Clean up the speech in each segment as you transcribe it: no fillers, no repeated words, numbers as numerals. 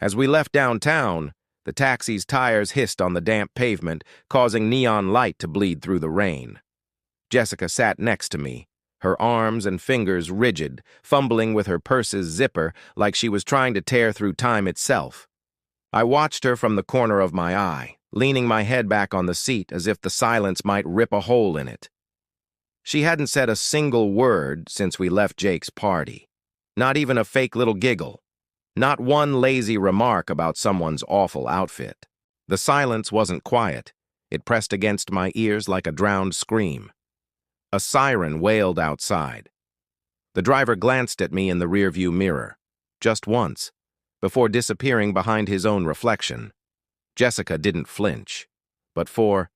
As we left downtown, the taxi's tires hissed on the damp pavement, causing neon light to bleed through the rain. Jessica sat next to me, her arms and fingers rigid, fumbling with her purse's zipper like she was trying to tear through time itself. I watched her from the corner of my eye, leaning my head back on the seat as if the silence might rip a hole in it. She hadn't said a single word since we left Jake's party. Not even a fake little giggle. Not one lazy remark about someone's awful outfit. The silence wasn't quiet. It pressed against my ears like a drowned scream. A siren wailed outside. The driver glanced at me in the rearview mirror, just once, before disappearing behind his own reflection. Jessica didn't flinch, but for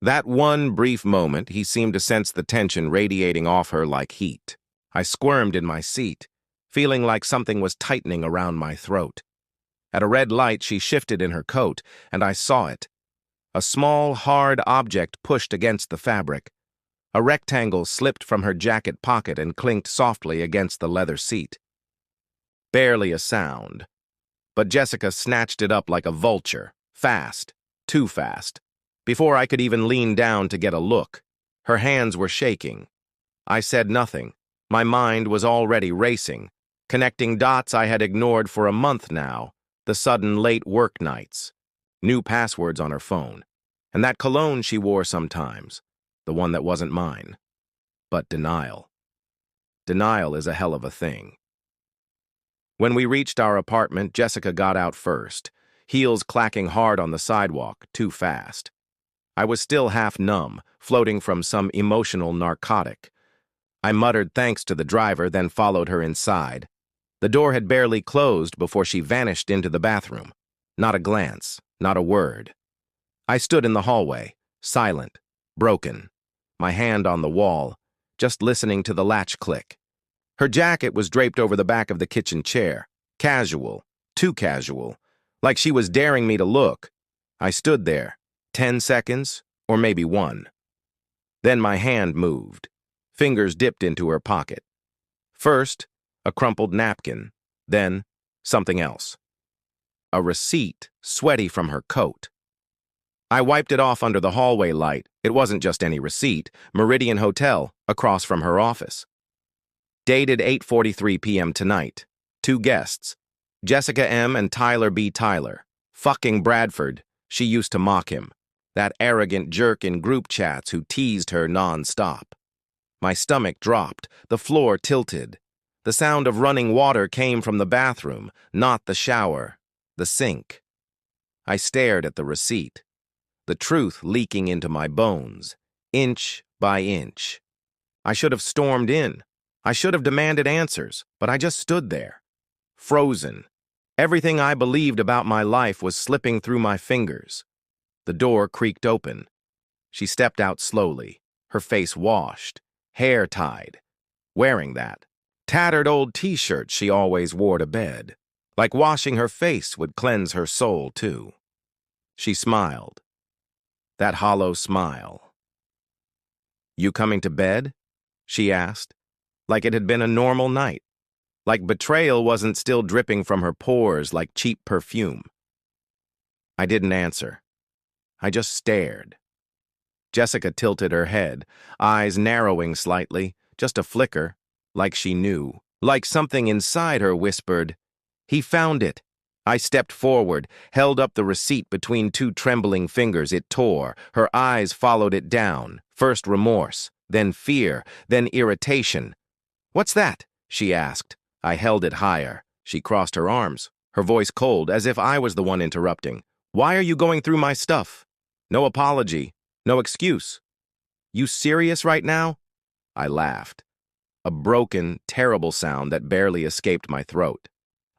that one brief moment, he seemed to sense the tension radiating off her like heat. I squirmed in my seat, feeling like something was tightening around my throat. At a red light, she shifted in her coat, and I saw it. A small, hard object pushed against the fabric. A rectangle slipped from her jacket pocket and clinked softly against the leather seat. Barely a sound. But Jessica snatched it up like a vulture, fast, too fast. Before I could even lean down to get a look, her hands were shaking. I said nothing. My mind was already racing, connecting dots I had ignored for a month now, the sudden late work nights, new passwords on her phone, and that cologne she wore sometimes, the one that wasn't mine. But denial. Denial is a hell of a thing. When we reached our apartment, Jessica got out first, heels clacking hard on the sidewalk, too fast. I was still half numb, floating from some emotional narcotic. I muttered thanks to the driver, then followed her inside. The door had barely closed before she vanished into the bathroom. Not a glance, not a word. I stood in the hallway, silent, broken, my hand on the wall, just listening to the latch click. Her jacket was draped over the back of the kitchen chair, casual, too casual, like she was daring me to look. I stood there, 10 seconds, or maybe 1. Then my hand moved. Fingers dipped into her pocket. First, a crumpled napkin, then something else. A receipt, sweaty from her coat. I wiped it off under the hallway light. It wasn't just any receipt. Meridian Hotel, across from her office. Dated 8:43 p.m. tonight. 2 guests. Jessica M. and Tyler B. Tyler. Fucking Bradford. She used to mock him. That arrogant jerk in group chats who teased her non-stop. My stomach dropped. The floor tilted. The sound of running water came from the bathroom, not the shower, the sink. I stared at the receipt. The truth leaking into my bones, inch by inch. I should have stormed in. I should have demanded answers, but I just stood there, frozen. Everything I believed about my life was slipping through my fingers. The door creaked open. She stepped out slowly, her face washed, hair tied, wearing that tattered old t-shirt she always wore to bed, like washing her face would cleanse her soul too. She smiled. That hollow smile. "You coming to bed?" she asked, like it had been a normal night, like betrayal wasn't still dripping from her pores like cheap perfume. I didn't answer. I just stared. Jessica tilted her head, eyes narrowing slightly, just a flicker, like she knew, like something inside her whispered, "He found it." I stepped forward, held up the receipt between 2 trembling fingers. It tore. Her eyes followed it down. First remorse, then fear, then irritation. "What's that?" she asked. I held it higher. She crossed her arms, her voice cold, as if I was the one interrupting. "Why are you going through my stuff? No apology, no excuse. You serious right now?" I laughed. A broken, terrible sound that barely escaped my throat.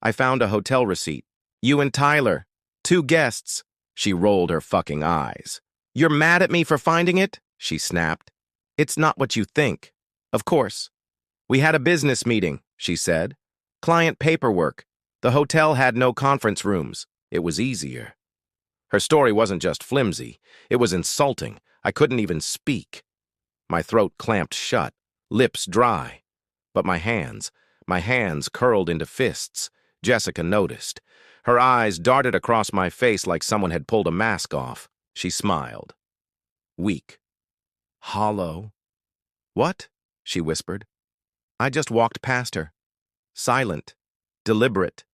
"I found a hotel receipt. You and Tyler. 2 guests." She rolled her fucking eyes. "You're mad at me for finding it?" she snapped. "It's not what you think. Of course. We had a business meeting," she said. "Client paperwork. The hotel had no conference rooms. It was easier." Her story wasn't just flimsy. It was insulting. I couldn't even speak. My throat clamped shut, lips dry. But my hands curled into fists. Jessica noticed. Her eyes darted across my face like someone had pulled a mask off. She smiled. Weak. Hollow. What? She whispered. I just walked past her. Silent. Deliberate.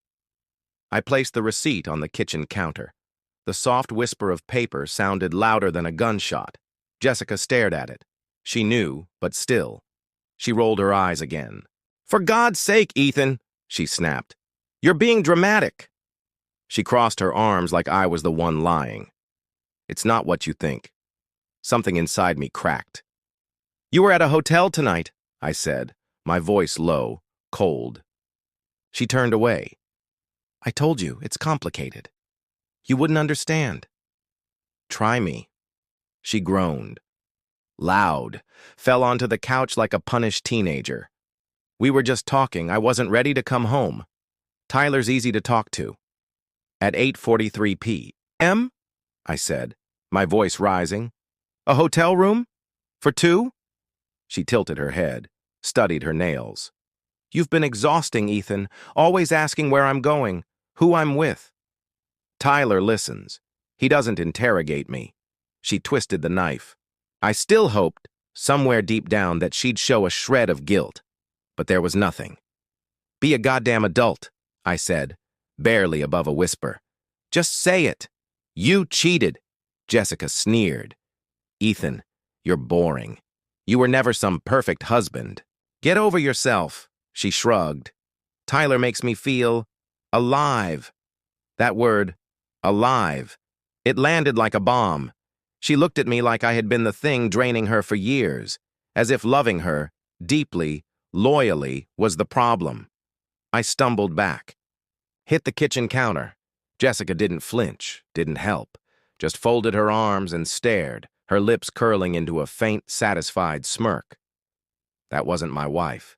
I placed the receipt on the kitchen counter. The soft whisper of paper sounded louder than a gunshot. Jessica stared at it. She knew, but still. She rolled her eyes again. For God's sake, Ethan, she snapped. You're being dramatic. She crossed her arms like I was the one lying. It's not what you think. Something inside me cracked. You were at a hotel tonight, I said, my voice low, cold. She turned away. I told you, it's complicated. You wouldn't understand. Try me. She groaned. Loud, fell onto the couch like a punished teenager. We were just talking. I wasn't ready to come home. Tyler's easy to talk to. At 8:43 p.m., I said, my voice rising. A hotel room? For two? She tilted her head, studied her nails. You've been exhausting, Ethan, always asking where I'm going, who I'm with. Tyler listens. He doesn't interrogate me. She twisted the knife. I still hoped, somewhere deep down, that she'd show a shred of guilt. But there was nothing. Be a goddamn adult, I said, barely above a whisper. Just say it. You cheated. Jessica sneered. Ethan, you're boring. You were never some perfect husband. Get over yourself, she shrugged. Tyler makes me feel alive. That word, alive. It landed like a bomb. She looked at me like I had been the thing draining her for years, as if loving her, deeply, loyally, was the problem. I stumbled back. Hit the kitchen counter. Jessica didn't flinch, didn't help, just folded her arms and stared, her lips curling into a faint, satisfied smirk. That wasn't my wife.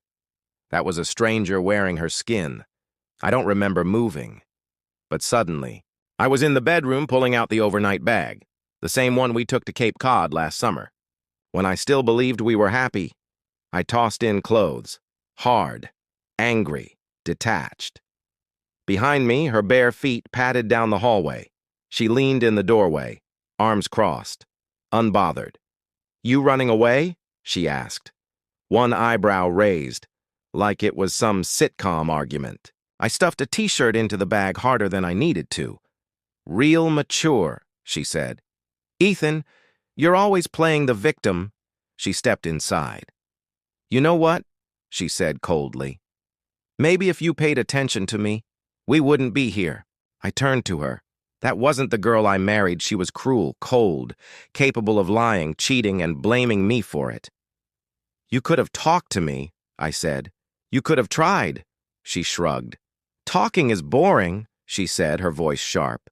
That was a stranger wearing her skin. I don't remember moving. But suddenly, I was in the bedroom pulling out the overnight bag, the same one we took to Cape Cod last summer. When I still believed we were happy, I tossed in clothes, hard, angry, detached. Behind me, her bare feet padded down the hallway. She leaned in the doorway, arms crossed, unbothered. You running away? She asked. One eyebrow raised, like it was some sitcom argument. I stuffed a t-shirt into the bag harder than I needed to. Real mature, she said. Ethan, you're always playing the victim. She stepped inside. You know what? She said coldly. Maybe if you paid attention to me, we wouldn't be here. I turned to her. That wasn't the girl I married. She was cruel, cold, capable of lying, cheating, and blaming me for it. You could have talked to me, I said. You could have tried. She shrugged. Talking is boring, she said, her voice sharp.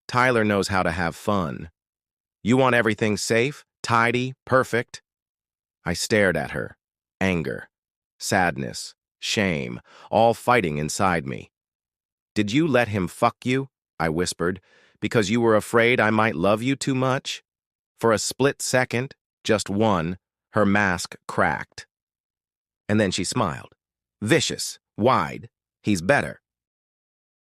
Tyler knows how to have fun. You want everything safe, tidy, perfect? I stared at her. Anger, sadness, shame, all fighting inside me. Did you let him fuck you? I whispered, because you were afraid I might love you too much? For a split second, just one, her mask cracked. And then she smiled. Vicious, wide. He's better.